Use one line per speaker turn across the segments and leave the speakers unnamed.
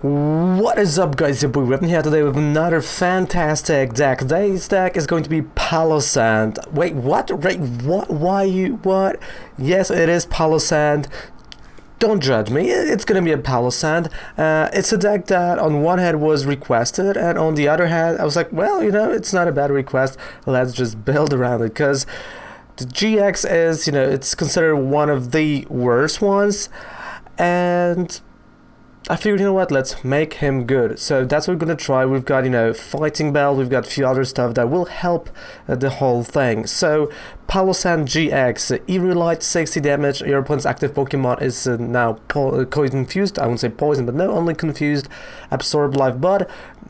What is up, guys? Your boy Rippin here today with another fantastic deck. Today's deck is going to be Palossand. Wait, what? Wait, what? Why you? What? Yes, it is Palossand. Don't judge me, it's gonna be a Palossand. It's a deck that on one hand was requested, and on the other hand I was like, well, you know, it's not a bad request, let's just build around it, because the GX is, you know, it's considered one of the worst ones, and I figured, you know what, let's make him good. So that's what we're gonna try. We've got, you know, Fighting Belt, we've got a few other stuff that will help the whole thing. So Palossand-GX, Eerie Light, 60 damage, your opponent's active Pokemon is now confused. I wouldn't say poison, but no, only confused, absorb life. But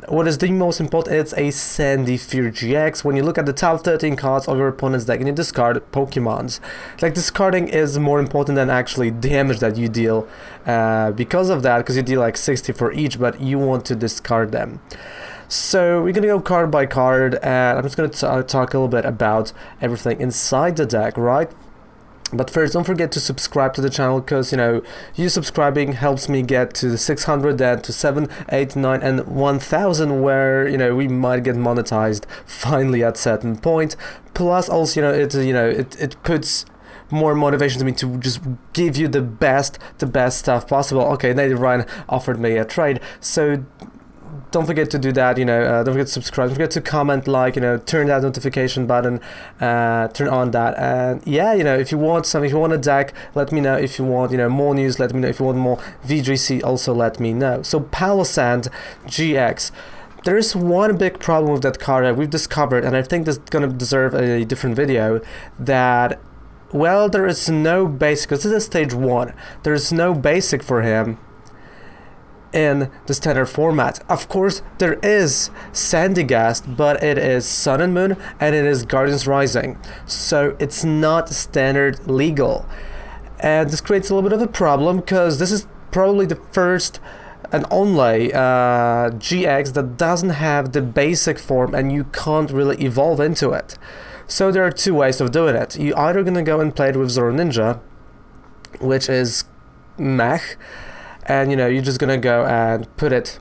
what is the most important, it's a Sandy Fear GX. When you look at the top 13 cards of your opponent's deck and you discard Pokemons, like, discarding is more important than actually damage that you deal, because of that, because you deal like 60 for each, but you want to discard them. So we're gonna go card by card, and I'm just gonna talk a little bit about everything inside the deck, right? But first, don't forget to subscribe to the channel, because, you know, you subscribing helps me get to the 600, then to 7, 8, 9, and 1000, where, you know, we might get monetized finally at certain point. Plus, also, you know, it puts more motivation to me to just give you the best stuff possible. Okay, Native Ryan offered me a trade, so don't forget to do that, you know, don't forget to subscribe, don't forget to comment, like, you know, turn that notification button, turn on that, and yeah, you know, if you want something, if you want a deck, let me know. If you want, you know, more news, let me know. If you want more VGC, also let me know. So Palossand-GX, there's one big problem with that card that we've discovered, and I think this is gonna deserve a different video, that, well, there is no basic, because this is stage 1, there is no basic for him in the standard format. Of course, there is Sandygast, but it is Sun and Moon, and it is Guardians Rising, so it's not standard legal. And this creates a little bit of a problem, because this is probably the first and only GX that doesn't have the basic form, and you can't really evolve into it. So there are two ways of doing it. You're either gonna go and play it with Zoro Ninja, which is mech, and, you know, you're just gonna go and put it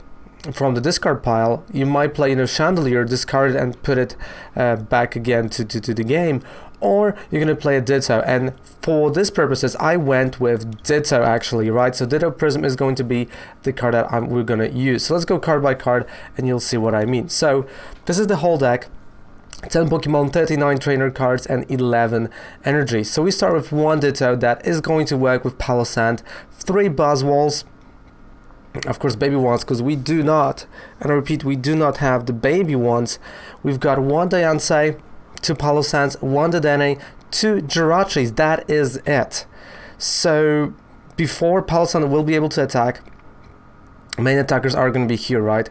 from the discard pile. You might play, you know, Chandelier, discard it and put it back again to the game, or you're gonna play a Ditto. And for this purposes, I went with Ditto, actually, right? So Ditto Prism is going to be the card that we're gonna use. So let's go card by card, and you'll see what I mean. So this is the whole deck. 10 Pokemon, 39 trainer cards, and 11 energy. So we start with one Ditto that is going to work with Palossand, 3 Buzzwoles, of course baby ones, because we do not, and I repeat, we do not have the baby ones. We've got 1 Diancie, 2 Palossands, 1 Dedenne, 2 Jirachis, that is it. So before Palossand will be able to attack, main attackers are going to be here, right?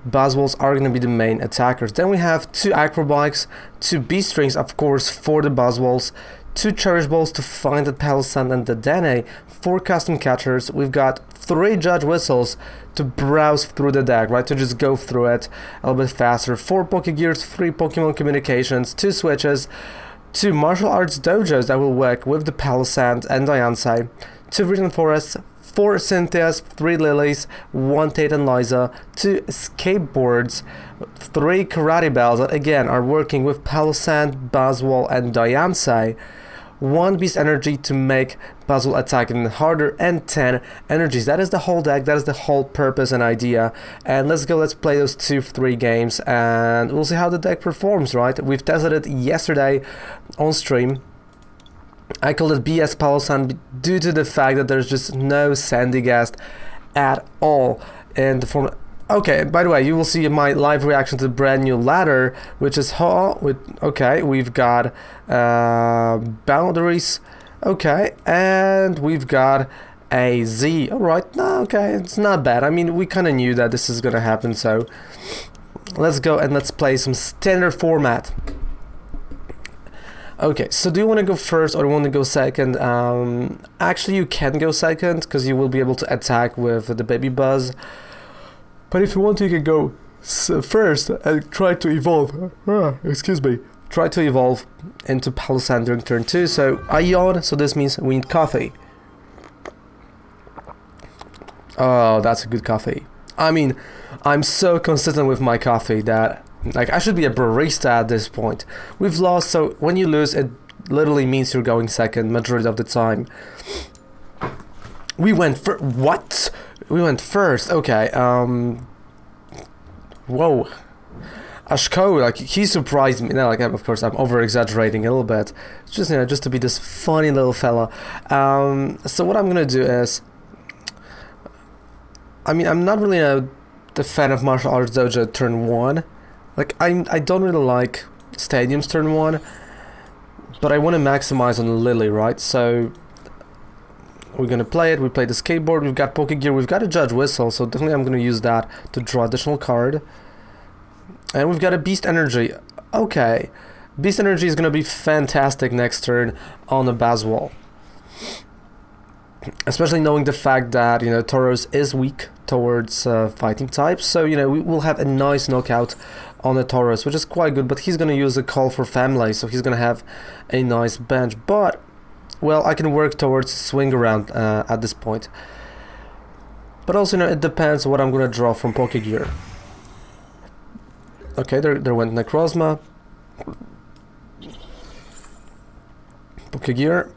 Buzzwoles are going to be the main attackers. Then we have 2 Acro Bikes, 2 Beast Rings, of course, for the Buzzwoles, 2 Cherish Balls to find the Palossand and the Dedenne, 4 Custom Catchers. We've got 3 Judge Whistles to browse through the deck, right, to just go through it a little bit faster, 4 Pokégears, 3 Pokémon Communications, 2 Switches, 2 Martial Arts Dojos that will work with the Palossand and Diancie, 2 Viridian Forest, 4 Cynthias, 3 Lillies, 1 Tate Liza, 2 Escape Boards, 3 Karate Belts that again are working with Palossand, Buzzwole, and Diancie, 1 Beast Energy to make Buzzwole attack even harder, and 10 energies. That is the whole deck, that is the whole purpose and idea. And let's play those 2-3 games, and we'll see how the deck performs, right? We've tested it yesterday on stream. I called it BS Palossand due to the fact that there's just no Sandygast at all in the form. Okay, by the way, you will see my live reaction to the brand new ladder, which is okay, we've got boundaries, okay, and we've got a Z. All right, no, okay, it's not bad. I mean, we kind of knew that this is gonna happen, so let's go and let's play some standard format. Okay, so do you want to go first or do you want to go second? Actually, you can go second, because you will be able to attack with the baby Buzz. But if you want to, you can go first and try to evolve. Excuse me. Try to evolve into Palossand during turn 2. So I yawn, so this means we need coffee. Oh, that's a good coffee. I mean, I'm so consistent with my coffee that, like, I should be a barista at this point. We've lost, so when you lose, it literally means you're going second majority of the time. We went for what? We went first. Okay. Whoa. Ashko, like, he surprised me. Now, like, of course, I'm over exaggerating a little bit. It's just, you know, just to be this funny little fella. So what I'm gonna do is, I mean, I'm not really a fan of martial arts dojo turn 1. Like, I don't really like stadiums turn 1, but I want to maximize on Lillie, right? So we're gonna play it. We played the skateboard. We've got Pokégear. We've got a Judge Whistle, so definitely I'm gonna use that to draw additional card. And we've got a Beast Energy. Okay, Beast Energy is gonna be fantastic next turn on the Buzzwole. Especially knowing the fact that, you know, Tauros is weak towards fighting types, so, you know, we will have a nice knockout on the Tauros, which is quite good, but he's going to use a call for family, so he's going to have a nice bench, but, well, I can work towards swing around at this point. But also, you know, it depends what I'm going to draw from Pokégear. Okay, there went Necrozma. Pokégear.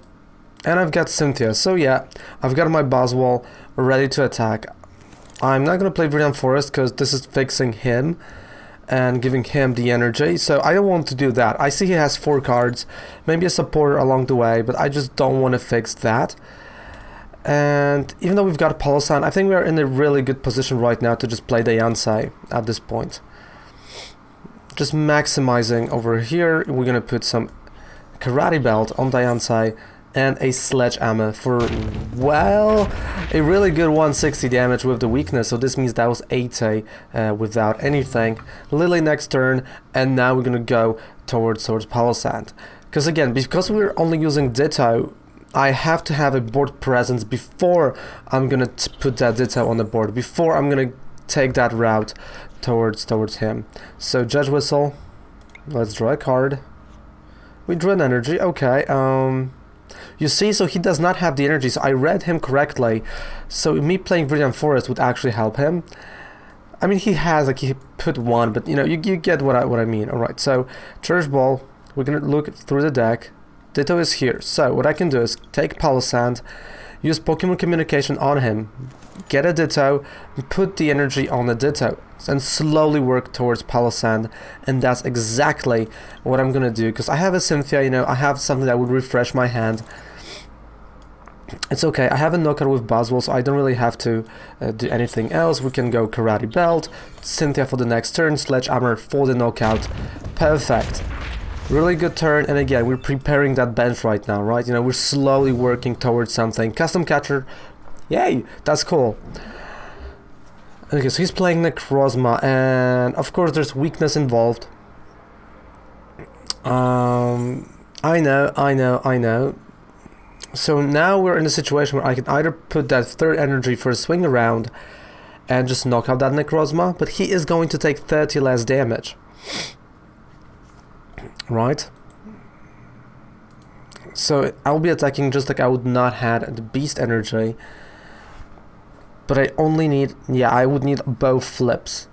And I've got Cynthia, so yeah, I've got my Buzzwole ready to attack. I'm not going to play Viridian Forest because this is fixing him and giving him the energy, so I don't want to do that. I see he has 4 cards, maybe a supporter along the way, but I just don't want to fix that. And even though we've got Palossand, I think we are in a really good position right now to just play Diancie at this point. Just maximizing over here, we're going to put some Karate Belt on Diancie and a Sledgehammer for, well, a really good 160 damage with the weakness, so this means that was 80 without anything. Lillie next turn, and now we're gonna go towards Palossand. Because again, because we're only using Ditto, I have to have a board presence before I'm gonna put that Ditto on the board, before I'm gonna take that route towards him. So Judge Whistle, let's draw a card. We drew an energy, okay. You see, so he does not have the energy, so I read him correctly, so me playing Viridian Forest would actually help him. I mean, he has, like, he put 1, but, you know, you get what I mean. Alright, so Cherish Ball, we're gonna look through the deck. Ditto is here, so what I can do is take Palossand, use Pokémon Communication on him, get a Ditto, and put the energy on the Ditto, and slowly work towards Palossand, and that's exactly what I'm gonna do, because I have a Cynthia, you know, I have something that would refresh my hand. It's okay, I have a knockout with Buzzwole, so I don't really have to do anything else. We can go Karate Belt, Cynthia for the next turn, Sledgehammer for the knockout. Perfect. Really good turn, and again, we're preparing that bench right now, right? You know, we're slowly working towards something. Custom catcher, yay, that's cool. Okay, so he's playing Necrozma, and of course there's weakness involved. I know. So now we're in a situation where I can either put that third energy for a swing around and just knock out that Necrozma, but he is going to take 30 less damage. Right? So I'll be attacking just like I would not had the Beast Energy. But I only need, yeah, I would need both flips.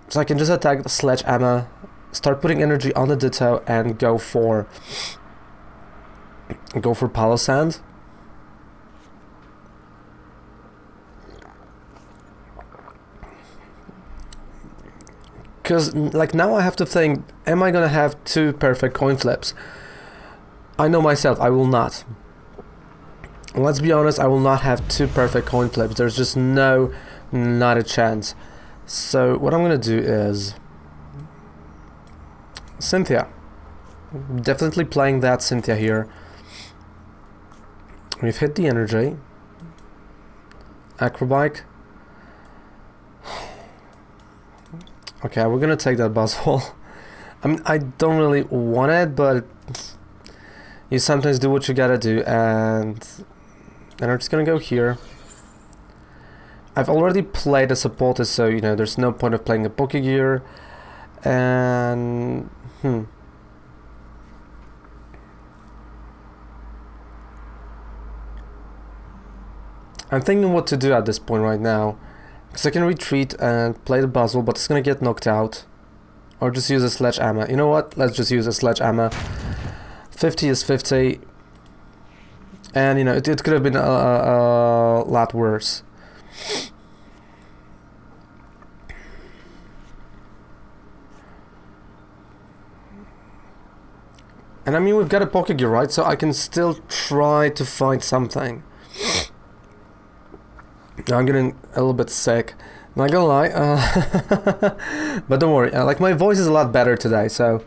So I can just attack the Sledgehammer, start putting energy on the Ditto, and go for Palossand. Because, like, now I have to think, am I gonna have 2 perfect coin flips? I know myself, I will not. Let's be honest, I will not have 2 perfect coin flips. There's just not a chance. So what I'm gonna do is Cynthia. Definitely playing that Cynthia here. We've hit the energy. Acro Bike. Okay, we're gonna take that Buzzwole. I mean, I don't really want it, but you sometimes do what you gotta do, and I'm just gonna go here. I've already played a supporter, so, you know, there's no point of playing a Pokégear, and I'm thinking what to do at this point right now. Because I can retreat and play the Buzzwole, but it's gonna get knocked out. Or just use a Sledgehammer. You know what? Let's just use a Sledgehammer. 50 is 50. And, you know, it could have been a lot worse. And I mean, we've got a Pokégear, right? So I can still try to find something. I'm getting a little bit sick. Not gonna lie. But don't worry. Like, my voice is a lot better today, so...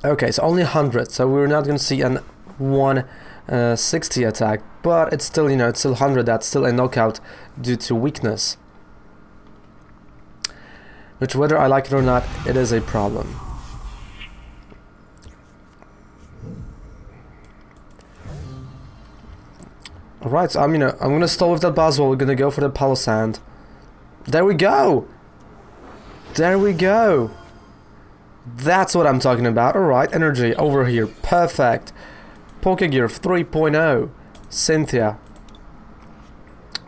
Okay, so only 100. So we're not gonna see an 160 attack. But it's still, you know, it's still 100. That's still a knockout due to weakness. Which, whether I like it or not, it is a problem. Alright, so I'm gonna stall with that Buzzwole. We're gonna go for the Palossand. There we go! There we go! That's what I'm talking about. Alright, energy over here. Perfect. Pokégear 3.0. Cynthia.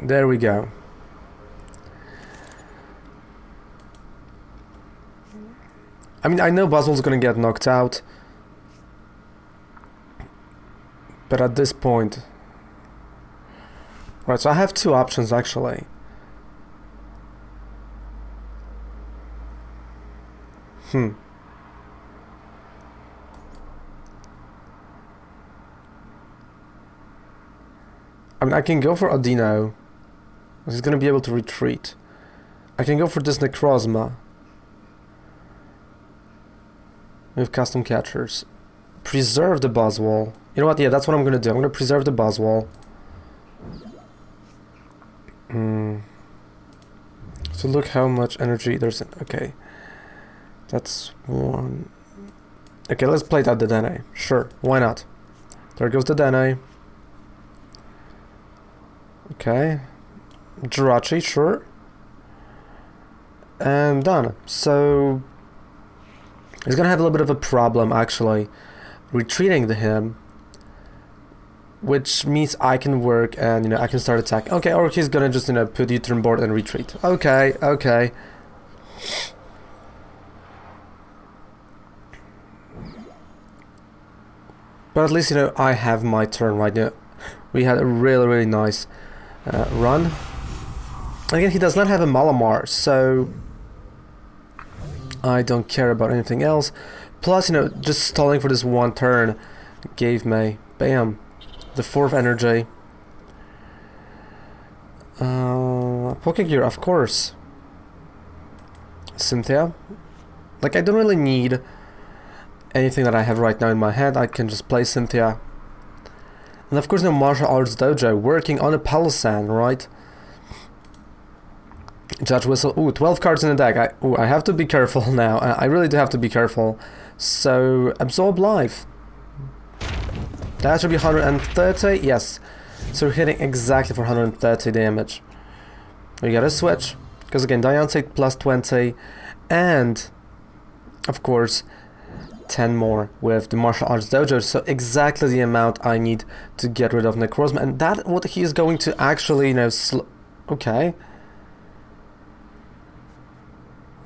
There we go. I mean, I know Buzzwole's gonna get knocked out, but at this point... Right, so I have two options, actually. I mean, I can go for Audino. He's gonna be able to retreat. I can go for this Necrozma. We have custom catchers. Preserve the Buzzwole. You know what? Yeah, that's what I'm gonna do. I'm gonna preserve the Buzzwole. So look how much energy there's in. Okay. That's one. Okay, let's play that Dedenne. Sure, why not? There goes Dedenne. Okay. Jirachi, sure. And done. So he's gonna have a little bit of a problem actually retreating to him, which means I can work and, you know, I can start attacking. Okay, or he's gonna just, you know, put U-turn board and retreat. Okay, okay. But at least, you know, I have my turn right now. We had a really, really nice run. Again, he does not have a Malamar, so I don't care about anything else. Plus, you know, just stalling for this one turn gave me, bam, the 4th energy. Pokégear, of course. Cynthia. Like, I don't really need anything that I have right now in my head. I can just play Cynthia. And of course, now Martial Arts Dojo working on a Palossand, right? Judge Whistle. Ooh, 12 cards in the deck. I have to be careful now. I really do have to be careful. So, Absorb Life. That should be 130. Yes. So, we're hitting exactly for 130 damage. We got a switch. Because again, Diancie plus 20. And, of course, 10 more with the Martial Arts Dojo. So, exactly the amount I need to get rid of Necrozma. And that's what he is going to actually, you know, okay.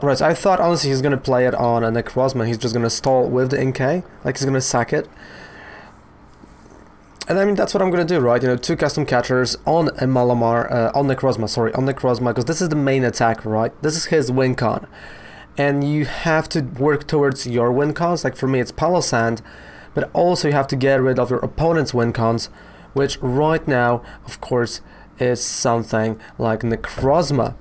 Alright, so I thought honestly he's gonna play it on a Necrozma. He's just gonna stall with the Inkay, like he's gonna sack it. And I mean, that's what I'm gonna do, right? You know, 2 custom catchers on a Malamar, on Necrozma, sorry, on Necrozma, because this is the main attack, right? This is his win con. And you have to work towards your win cons, like for me it's Palossand, but also you have to get rid of your opponent's win cons, which right now, of course, is something like Necrozma.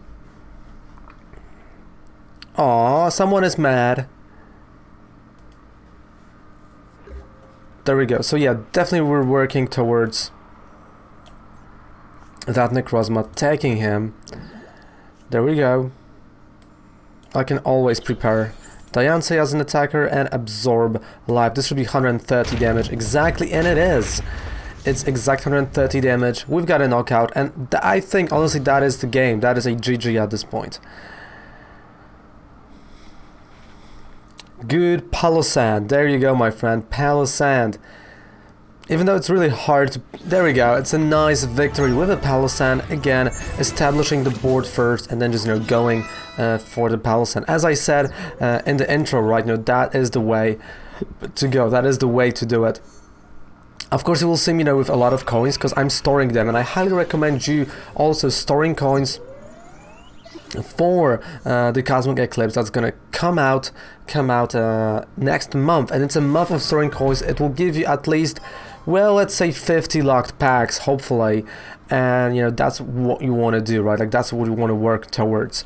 Aw, someone is mad. There we go. So yeah, definitely we're working towards that Necrozma taking him. There we go. I can always prepare Diancie as an attacker and absorb life. This should be 130 damage exactly, and it is. It's exact 130 damage. We've got a knockout, and I think honestly that is the game. That is a GG at this point. Good Palossand. There you go, my friend. Palossand. Even though it's really hard to... There we go, it's a nice victory with a Palossand, again, establishing the board first and then just, you know, going for the Palossand. As I said in the intro, right, you know, that is the way to go, that is the way to do it. Of course, you will see me, you know, with a lot of coins, because I'm storing them, and I highly recommend you also storing coins for the Cosmic Eclipse that's gonna come out next month, and it's a month of storing coins. It will give you at least, well, let's say 50 locked packs, hopefully, and you know, that's what you want to do, right? Like, that's what you want to work towards.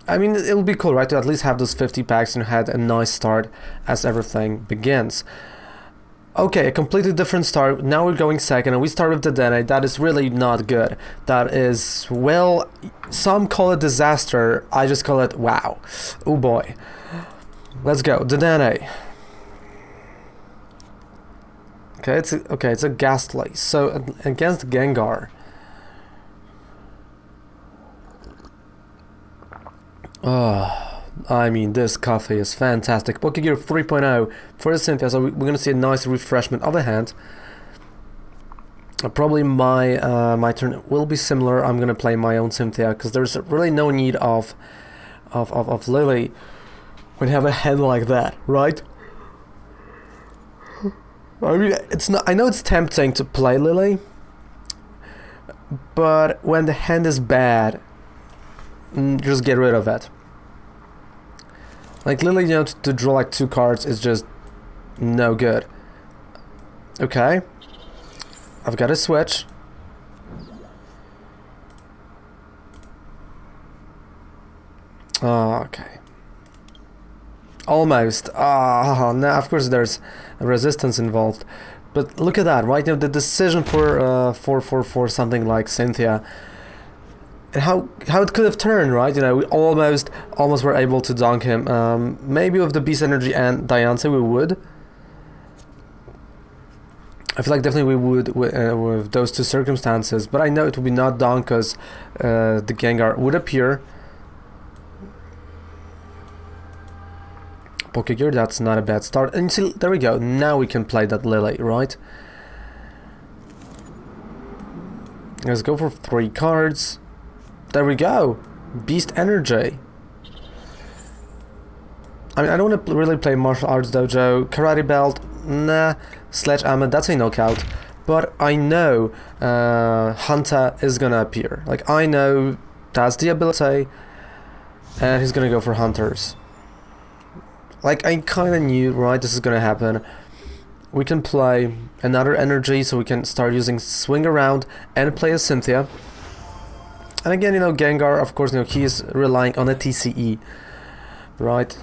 I mean, it would be cool, right, to at least have those 50 packs and had a nice start as everything begins. Okay, a completely different start. Now we're going second, and we start with Dedenne. That is really not good. That is, well, some call it disaster. I just call it wow. Oh boy. Let's go, Dedenne. Okay, it's a Ghastly. So against Gengar. I mean, this coffee is fantastic. Pokégear 3.0 for the Cynthia, so we're gonna see a nice refreshment of the hand. Probably my turn will be similar. I'm gonna play my own Cynthia because there's really no need of Lillie when you have a hand like that, right? I mean, it's not. I know it's tempting to play Lillie, but when the hand is bad, just get rid of it. Like, Lillie, you know, to draw like 2 cards is just no good. Okay. I've got a switch. Oh, okay. Almost. Ah, no, of course there's a resistance involved. But look at that, right? You know, the decision for something like Cynthia. And how it could have turned, right? You know, we almost were able to dunk him. Maybe with the Beast Energy and Diancie we would. I feel like definitely we would with those 2 circumstances. But I know it would be not dunk because the Gengar would appear. Pokégear, that's not a bad start. And see, there we go. Now we can play that Lillie, right? Let's go for 3 cards. There we go, Beast Energy. I mean, I don't want to really play Martial Arts Dojo. Karate Belt, nah. Sledgehammer, that's a knockout. But I know Hunter is gonna appear. Like, I know that's the ability, and he's gonna go for Hunters. Like, I kinda knew, right, this is gonna happen. We can play another energy, so we can start using Swing Around and play a Cynthia. And again, you know, Gengar, of course, you know, he is relying on a TCE, right?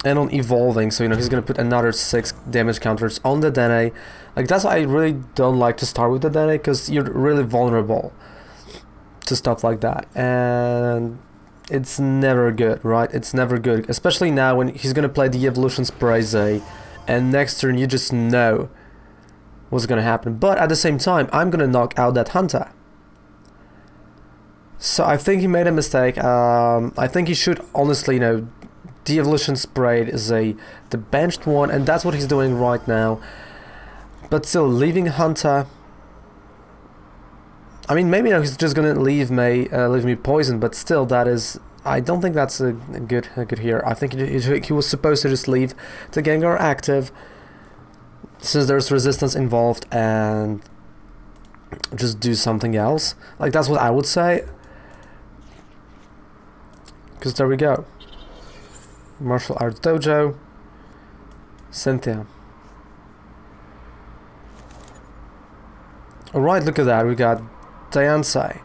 And on evolving, so, you know, he's gonna put another 6 damage counters on the Dedenne. Like, that's why I really don't like to start with the Dedenne, because you're really vulnerable to stuff like that. And it's never good, right? It's never good, especially now when he's gonna play the Evolution Spraze, and next turn you just know what's gonna happen. But at the same time, I'm gonna knock out that Hunter. So I think he made a mistake. I think he should honestly, you know, the Evolution Spray is the benched one, and that's what he's doing right now. But still, leaving Hunter. I mean, maybe, you know, he's just gonna leave me poisoned, but still, that is. I don't think that's a good here. I think he was supposed to just leave the Gengar active, since there's resistance involved, and just do something else. Like, that's what I would say. Because there we go. Martial Arts Dojo. Cynthia. Alright, look at that. We got Diancie.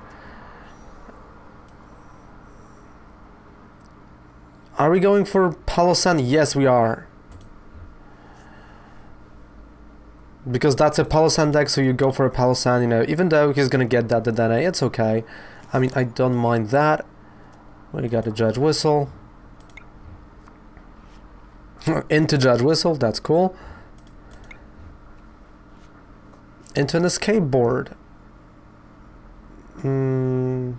Are we going for Palossand? Yes, we are. Because that's a Palossand deck, so you go for a Palossand, you know, even though he's gonna get that Dedenne, it's okay. I mean, I don't mind that. We got a Judge Whistle. Into Judge Whistle, that's cool. Into an Escape Board. I'm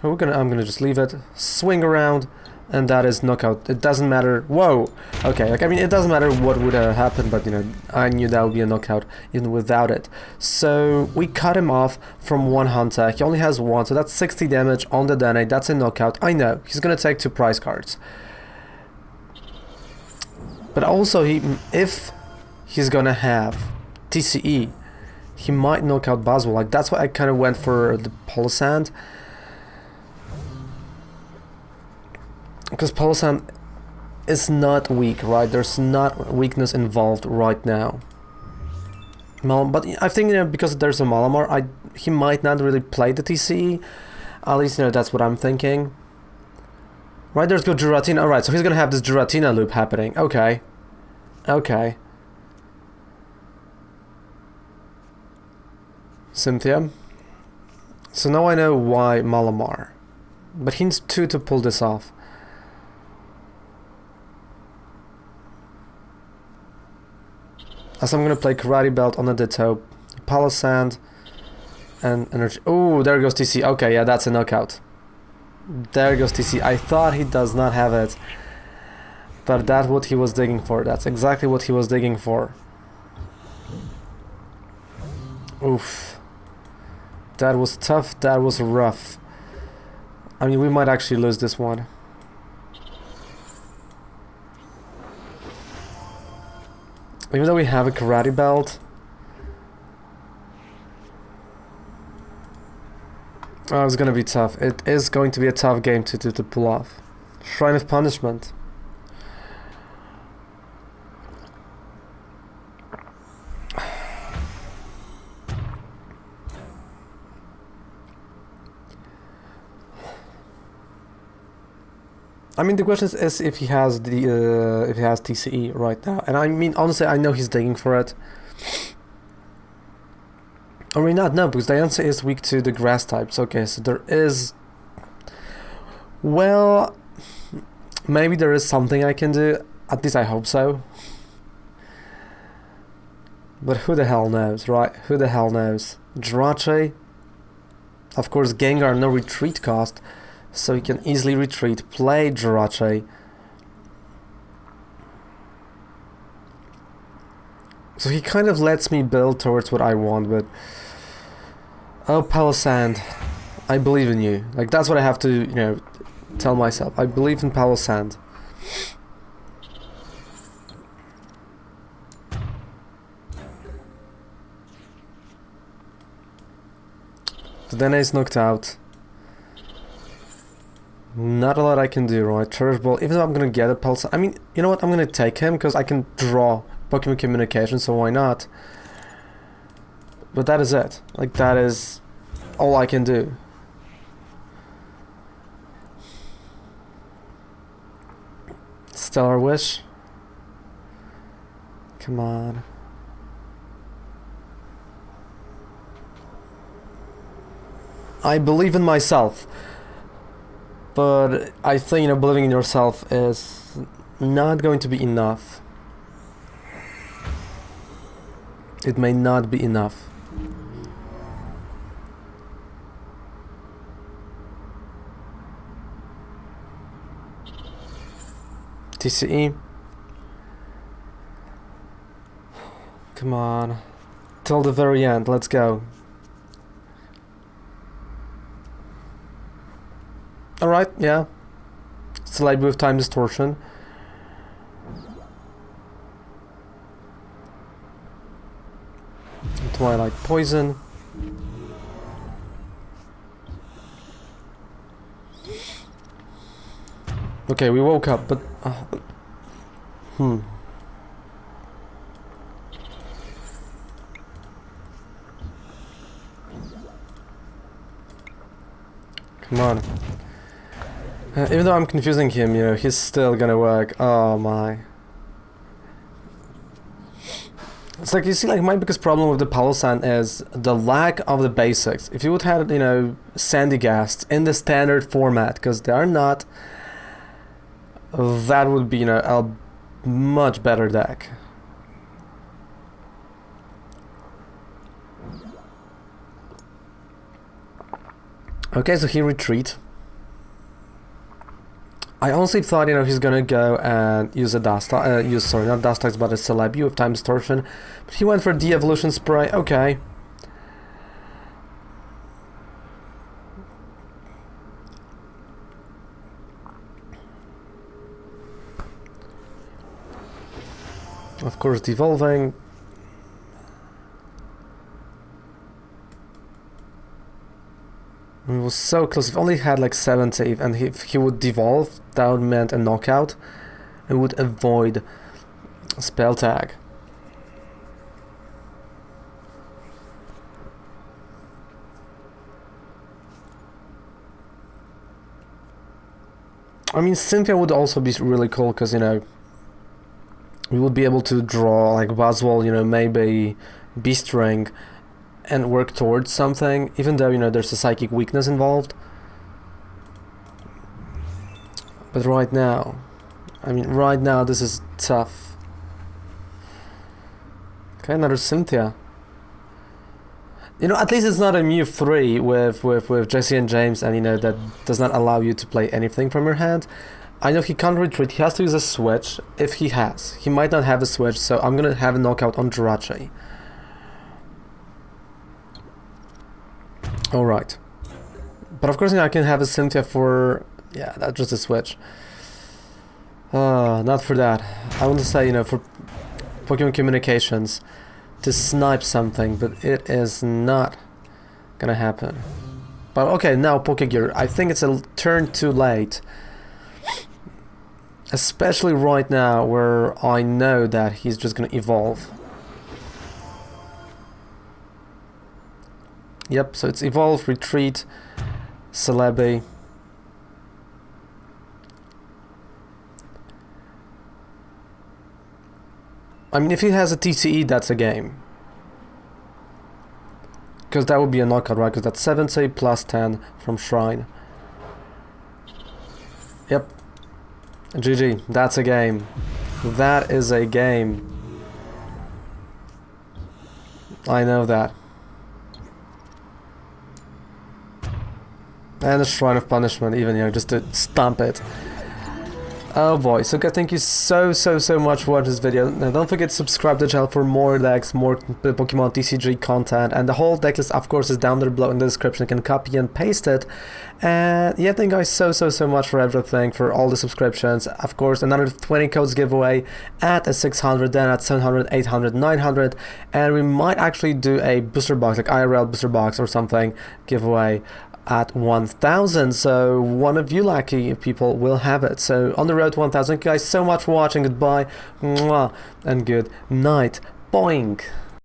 gonna just leave it. Swing Around. and that is knockout. It doesn't matter. Whoa. Okay, like I mean, it doesn't matter what would have happened, but you know, I knew that would be a knockout even without it. So we cut him off from one hunter. He only has one, so that's 60 damage on the Dedenne. That's a knockout. I know he's gonna take 2 prize cards, but also if he's gonna have TCE, he might knock out Buzzwole. Like that's why I kind of went for the Palossand. Because Palossand is not weak, right? There's not weakness involved right now. But I think, you know, because there's a Malamar, he might not really play the TCE. At least, you know, that's what I'm thinking. Right, there's good Giratina. Alright, so he's gonna have this Giratina loop happening. Okay. Okay. Cynthia. So now I know why Malamar. But he needs 2 to pull this off. So I'm gonna play Karate Belt on the Ditto, Palossand, and Energy. Oh, there goes TC. Okay, yeah, that's a knockout. There goes TC. I thought he does not have it, but that's what he was digging for. That's exactly what he was digging for. Oof. That was tough. That was rough. I mean, we might actually lose this one. Even though we have a Karate Belt. Oh, it's gonna be tough. It is going to be a tough game to pull off. Shrine of Punishment. I mean, the question is if he has the if he has TCE right now, and I mean honestly, I know he's digging for it. Or maybe not, no, because Diancie is weak to the grass types. Okay, so there is. Well, maybe there is something I can do. At least I hope so. But who the hell knows, right? Who the hell knows? Jirachi. Of course, Gengar no retreat cost. So he can easily retreat, play Jirachi. So he kind of lets me build towards what I want, but... Oh, Palossand, I believe in you. Like, that's what I have to, you know, tell myself. I believe in Palossand. The Dedenne is knocked out. Not a lot I can do, right? Cherish Ball, even though I'm gonna get a Pulse. I mean, you know what? I'm gonna take him because I can draw Pokémon Communication, so why not? But that is it. Like, that is all I can do. Stellar Wish. Come on. I believe in myself. But I think, you know, believing in yourself is not going to be enough. It may not be enough. TCE. Come on. Till the very end, let's go. Alright, yeah. Still able with time distortion. Twilight Poison. Okay, we woke up, but... Come on. Even though I'm confusing him, you know, he's still gonna work. Oh my. It's like, you see, like, my biggest problem with the Palossand is the lack of the basics. If you would have, you know, Sandygast in the standard format, because they are not, that would be, you know, a much better deck. Okay, so he retreat. I honestly thought, you know, he's gonna go and use a sorry, not Dustox, but a Celebi with Time Distortion. But he went for De-Evolution Spray, okay. Of course, devolving. It was so close. If only had like 70, and if he would devolve, that would meant a knockout. It would avoid spell tag. I mean, Cynthia would also be really cool because, you know, we would be able to draw like Buzzwole, you know, maybe Beast Ring, and work towards something, even though, you know, there's a psychic weakness involved. But right now, I mean, right now this is tough. Okay, another Cynthia. You know, at least it's not a Mew 3 with Jesse and James, and, you know, that does not allow you to play anything from your hand. I know he can't retreat, he has to use a Switch, if he has. He might not have a Switch, so I'm gonna have a knockout on Jirachi. Alright. But of course, you know, I can have a Cynthia for... yeah, that's just a Switch. Not for that. I want to say, you know, for Pokémon Communications to snipe something, but it is not gonna happen. But okay, now Pokégear. I think it's a turn too late. Especially right now, where I know that he's just gonna evolve. Yep, so it's evolve, retreat, Celebi. I mean, if he has a TCE, that's a game. Because that would be a knockout, right? Because that's 70 plus 10 from Shrine. Yep. GG, that's a game. That is a game. I know that. And a Shrine of Punishment, even, you know, just to stomp it. Oh boy, so guys, thank you so much for watching this video. Now don't forget to subscribe to the channel for more decks, more Pokemon TCG content, and the whole deck list, of course, is down there below in the description. You can copy and paste it. And yeah, thank you guys so much for everything, for all the subscriptions. Of course, another 20 codes giveaway at a 600, then at 700, 800, 900, and we might actually do a booster box, like IRL booster box or something, giveaway at 1000, so one of you lucky people will have it. So on the road to 1000. Thank you guys so much for watching. Goodbye, mwah, and good night. Boing.